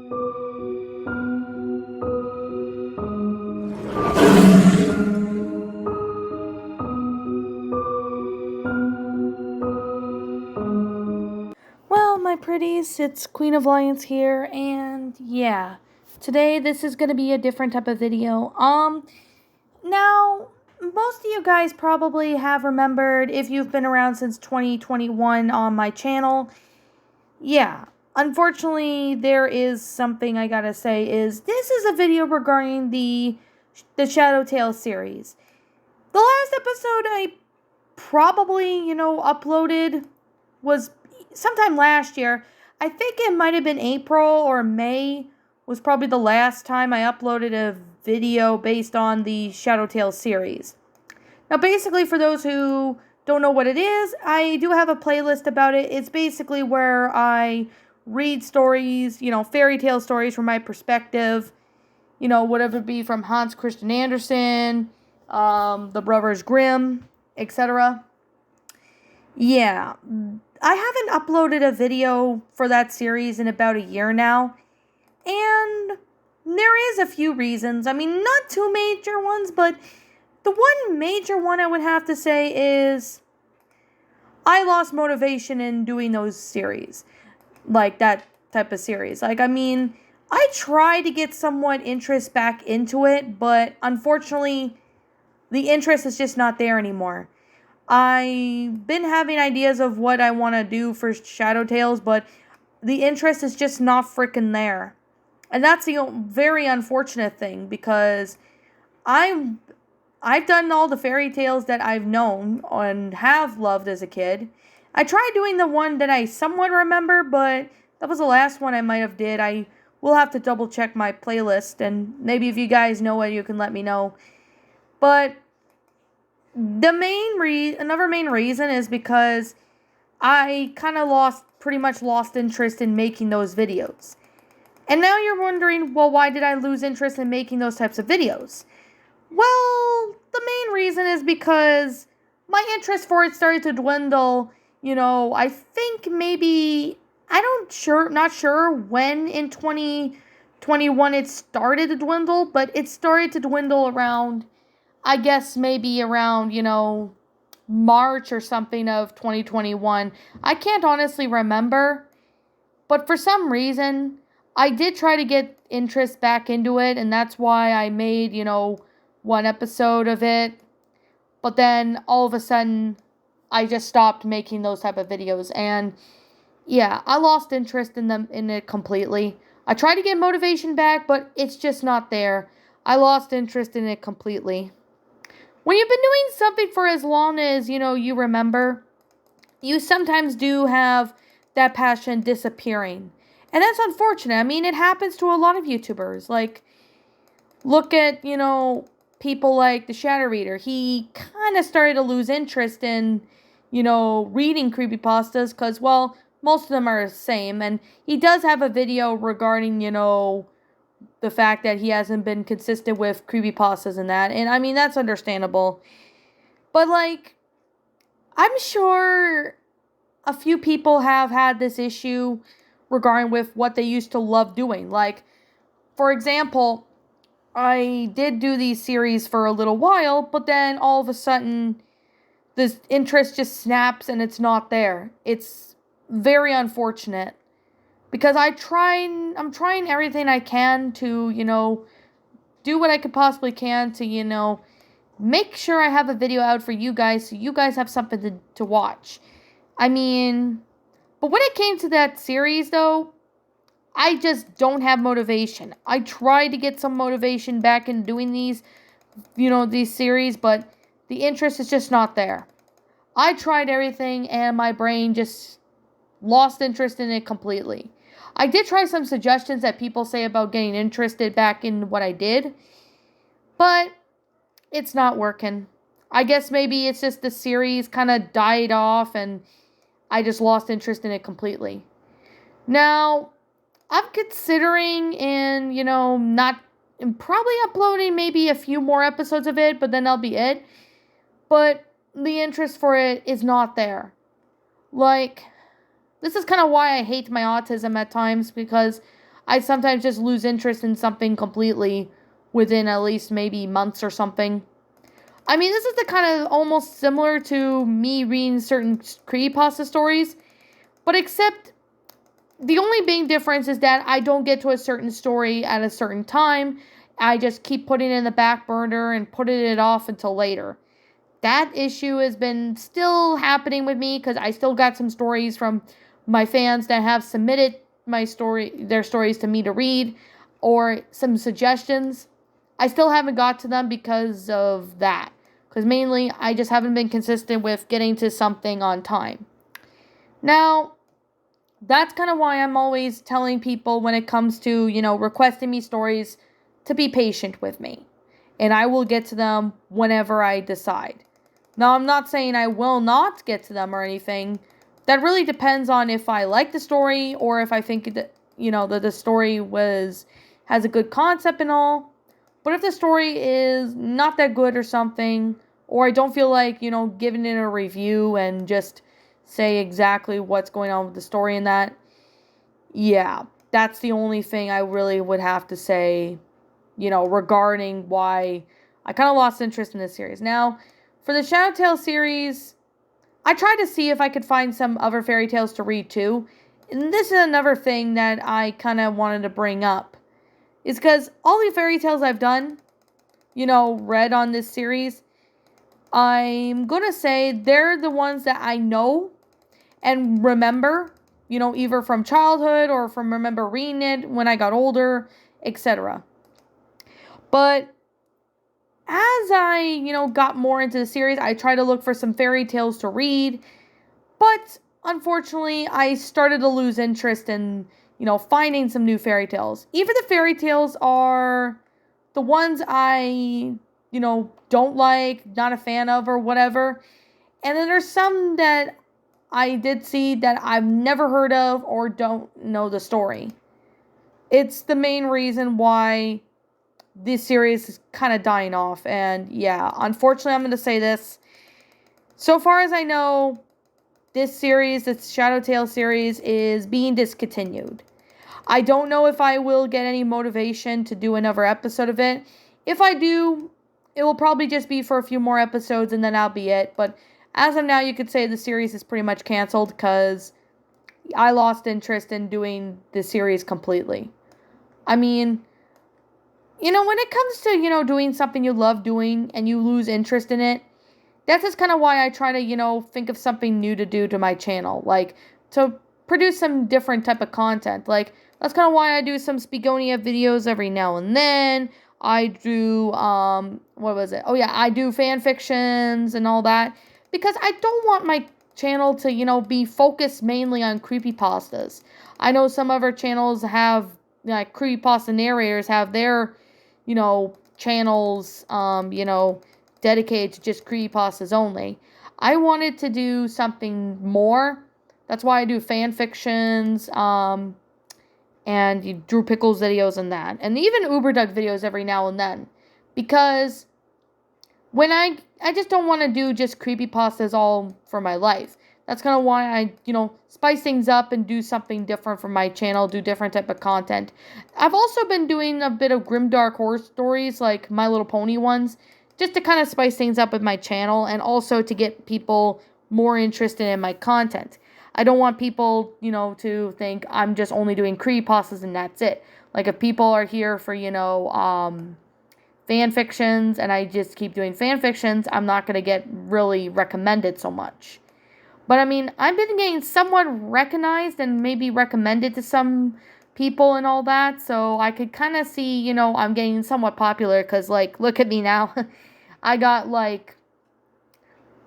Well, my pretties, it's Queen of Lions here, and yeah, today this is gonna be a different type of video. Now, most of you guys probably have remembered, if you've been around since 2021 on my channel. Yeah, unfortunately, there is something I gotta say is, this is a video regarding the Shadow Tales series. The last episode I probably, uploaded was sometime last year. I think it might have been April or May was probably the last time I uploaded a video based on the Shadow Tales series. Now, basically, for those who don't know what it is, I do have a playlist about it. It's basically where I read stories, fairy tale stories from my perspective, whatever it be from Hans Christian Andersen, the Brothers Grimm, etc. Yeah, I haven't uploaded a video for that series in about a year now, and there is a few reasons. I mean, not two major ones, but the one major one I would have to say is I lost motivation in doing those series, like that type of series. I try to get somewhat interest back into it, but unfortunately, the interest is just not there anymore. I've been having ideas of what I want to do for Shadow Tales, but the interest is just not freaking there. And that's the very unfortunate thing, because I've done all the fairy tales that I've known and have loved as a kid. I tried doing the one that I somewhat remember, but that was the last one I might have did. I will have to double check my playlist, and maybe if you guys know it, you can let me know. But another main reason is because I kind of pretty much lost interest in making those videos. And now you're wondering, well, why did I lose interest in making those types of videos? Well, the main reason is because my interest for it started to dwindle. I think maybe, not sure when in 2021 it started to dwindle, but it started to dwindle around, I guess maybe around, March or something of 2021. I can't honestly remember, but for some reason, I did try to get interest back into it, and that's why I made, one episode of it. But then all of a sudden, I just stopped making those type of videos, and yeah, I lost interest in it completely. I tried to get motivation back, but it's just not there. I lost interest in it completely. When you've been doing something for as long as, you remember, you sometimes do have that passion disappearing. And that's unfortunate. I mean, it happens to a lot of YouTubers. Like, look at, people like the Shadow Reader. He kind of started to lose interest in, reading creepypastas because, well, most of them are the same. And he does have a video regarding, the fact that he hasn't been consistent with creepypastas and that. And, I mean, that's understandable. But, like, I'm sure a few people have had this issue regarding with what they used to love doing. Like, for example, I did do these series for a little while, but then all of a sudden, this interest just snaps and it's not there. It's very unfortunate. Because I'm trying everything I can to, do what I could possibly can to, make sure I have a video out for you guys so you guys have something to watch. I mean, but when it came to that series, though, I just don't have motivation. I tried to get some motivation back in doing these series, but the interest is just not there. I tried everything, and my brain just lost interest in it completely. I did try some suggestions that people say about getting interested back in what I did, but it's not working. I guess maybe it's just the series kind of died off and I just lost interest in it completely. Now, I'm considering probably uploading maybe a few more episodes of it, but then that'll be it. But the interest for it is not there. Like, this is kind of why I hate my autism at times, because I sometimes just lose interest in something completely within at least maybe months or something. I mean, this is the kind of almost similar to me reading certain creepypasta stories, but except the only big difference is that I don't get to a certain story at a certain time. I just keep putting it in the back burner and putting it off until later. That issue has been still happening with me because I still got some stories from my fans that have submitted their stories to me to read, or some suggestions. I still haven't got to them because of that. Because mainly I just haven't been consistent with getting to something on time. Now, that's kind of why I'm always telling people when it comes to, requesting me stories to be patient with me. And I will get to them whenever I decide. Now, I'm not saying I will not get to them or anything. That really depends on if I like the story or if I think that, that the story has a good concept and all. But if the story is not that good or something, or I don't feel like, giving it a review and just say exactly what's going on with the story in that, yeah, that's the only thing I really would have to say, regarding why I kind of lost interest in this series. Now, for the Shadow Tale series, I tried to see if I could find some other fairy tales to read too. And this is another thing that I kind of wanted to bring up. Is because all the fairy tales I've done, read on this series, I'm going to say they're the ones that I know and remember, either from childhood or from remember reading it when I got older, etc. But as I, got more into the series, I tried to look for some fairy tales to read. But unfortunately, I started to lose interest in, finding some new fairy tales. Even the fairy tales are the ones I, don't like, not a fan of, or whatever. And then there's some that I did see that I've never heard of or don't know the story. It's the main reason why this series is kind of dying off. And yeah, unfortunately, I'm going to say this. So far as I know, this series, this Shadow Tale series, is being discontinued. I don't know if I will get any motivation to do another episode of it. If I do, it will probably just be for a few more episodes and then that'll be it. But as of now, you could say the series is pretty much canceled because I lost interest in doing the series completely. I mean, when it comes to, doing something you love doing and you lose interest in it, that's just kind of why I try to, think of something new to do to my channel. Like, to produce some different type of content. Like, that's kind of why I do some Speagonia videos every now and then. I do, what was it? Oh, yeah, I do fan fictions and all that. Because I don't want my channel to, be focused mainly on creepypastas. I know some other channels have, like, creepypasta narrators have their, channels, dedicated to just creepypastas only. I wanted to do something more. That's why I do fan fictions, and Drew Pickles videos and that. And even Uberduck videos every now and then. Because when I just don't want to do just creepypastas all for my life. That's kind of why I, spice things up and do something different for my channel, do different type of content. I've also been doing a bit of grimdark horror stories, like My Little Pony ones, just to kind of spice things up with my channel and also to get people more interested in my content. I don't want people, to think I'm just only doing creepypastas and that's it. Like, if people are here for, fan fictions and I just keep doing fan fictions, I'm not going to get really recommended so much. But I mean, I've been getting somewhat recognized and maybe recommended to some people and all that. So I could kind of see, I'm getting somewhat popular because, like, look at me now. I got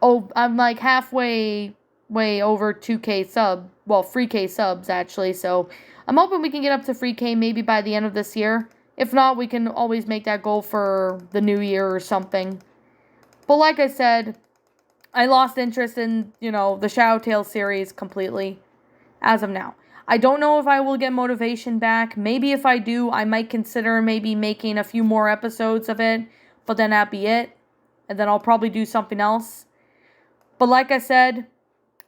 I'm like halfway way over 2K sub. Well, 3K subs actually. So I'm hoping we can get up to 3K maybe by the end of this year. If not, we can always make that goal for the new year or something. But like I said, I lost interest in, the Shadow Tale series completely as of now. I don't know if I will get motivation back. Maybe if I do, I might consider maybe making a few more episodes of it. But then that'd be it. And then I'll probably do something else. But like I said,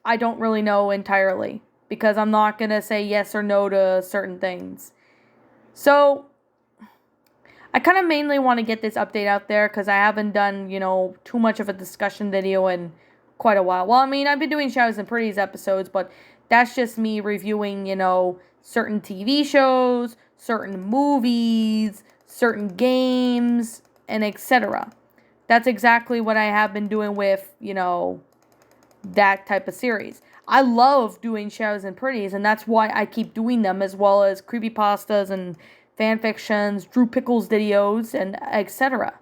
I don't really know entirely. Because I'm not going to say yes or no to certain things. So, I kind of mainly want to get this update out there because I haven't done, too much of a discussion video in quite a while. Well, I mean, I've been doing Shadows and Pretties episodes, but that's just me reviewing, certain TV shows, certain movies, certain games, and etc. That's exactly what I have been doing with, that type of series. I love doing Shadows and Pretties, and that's why I keep doing them, as well as creepypastas and fan fictions, Drew Pickles videos, and etc.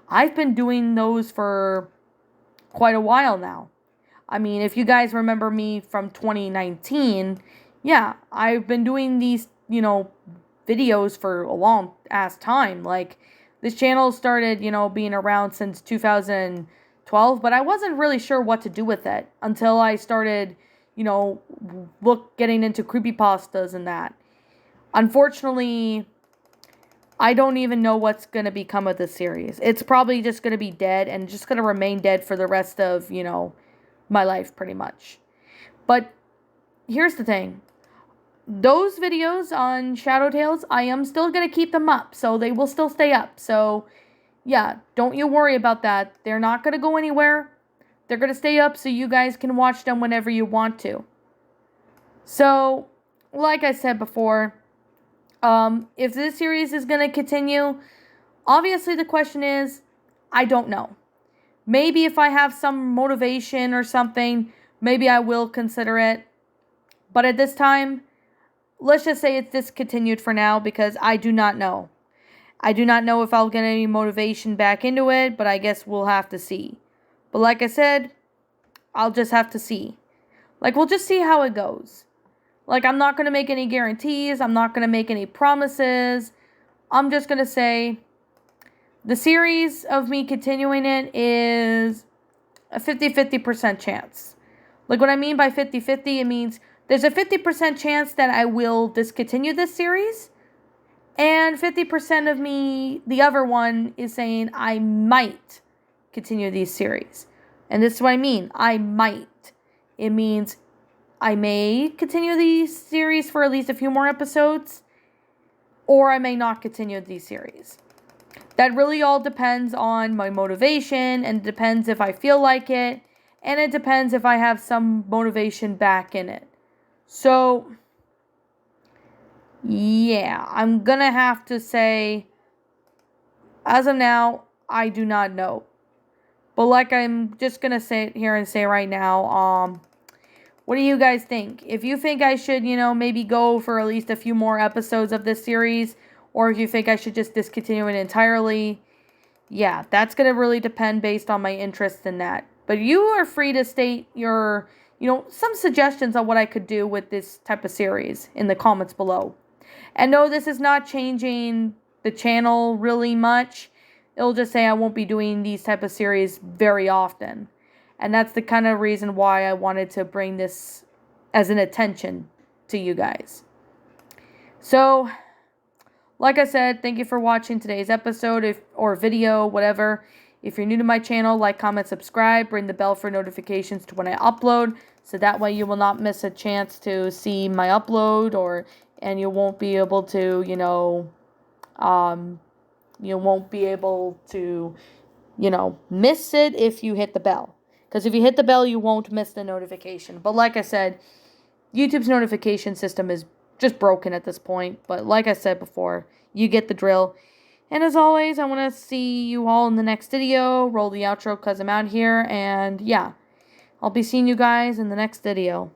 I've been doing those for quite a while now. I mean, if you guys remember me from 2019, yeah, I've been doing these, videos for a long ass time. Like, this channel started, being around since 2012, but I wasn't really sure what to do with it until I started, getting into creepypastas and that. Unfortunately, I don't even know what's going to become of this series. It's probably just going to be dead and just going to remain dead for the rest of, my life pretty much. But here's the thing. Those videos on Shadow Tales, I am still going to keep them up. So they will still stay up. So yeah, don't you worry about that. They're not going to go anywhere. They're going to stay up so you guys can watch them whenever you want to. So, like I said before, if this series is going to continue, obviously the question is, I don't know. Maybe if I have some motivation or something, maybe I will consider it. But at this time, let's just say it's discontinued for now because I do not know. I do not know if I'll get any motivation back into it, but I guess we'll have to see. But like I said, I'll just have to see. Like, we'll just see how it goes. Like, I'm not going to make any guarantees. I'm not going to make any promises. I'm just going to say the series of me continuing it is a 50-50% chance. Like, what I mean by 50-50, it means there's a 50% chance that I will discontinue this series. And 50% of me, the other one, is saying I might continue these series. And this is what I mean. I might. It means I may continue these series for at least a few more episodes, or I may not continue these series. That really all depends on my motivation, and it depends if I feel like it, and it depends if I have some motivation back in it. So, yeah, I'm gonna have to say, as of now, I do not know. But like I'm just gonna sit here and say right now, what do you guys think? If you think I should, maybe go for at least a few more episodes of this series, or if you think I should just discontinue it entirely, yeah, that's going to really depend based on my interest in that. But you are free to state your, some suggestions on what I could do with this type of series in the comments below. And no, this is not changing the channel really much. It'll just say I won't be doing these type of series very often. And that's the kind of reason why I wanted to bring this as an attention to you guys. So, like I said, thank you for watching today's episode or video, whatever. If you're new to my channel, like, comment, subscribe. Ring the bell for notifications to when I upload. So that way you will not miss a chance to see my upload and you won't be able to, you won't be able to, miss it if you hit the bell. Because if you hit the bell, you won't miss the notification. But like I said, YouTube's notification system is just broken at this point. But like I said before, you get the drill. And as always, I want to see you all in the next video. Roll the outro because I'm out here. And yeah, I'll be seeing you guys in the next video.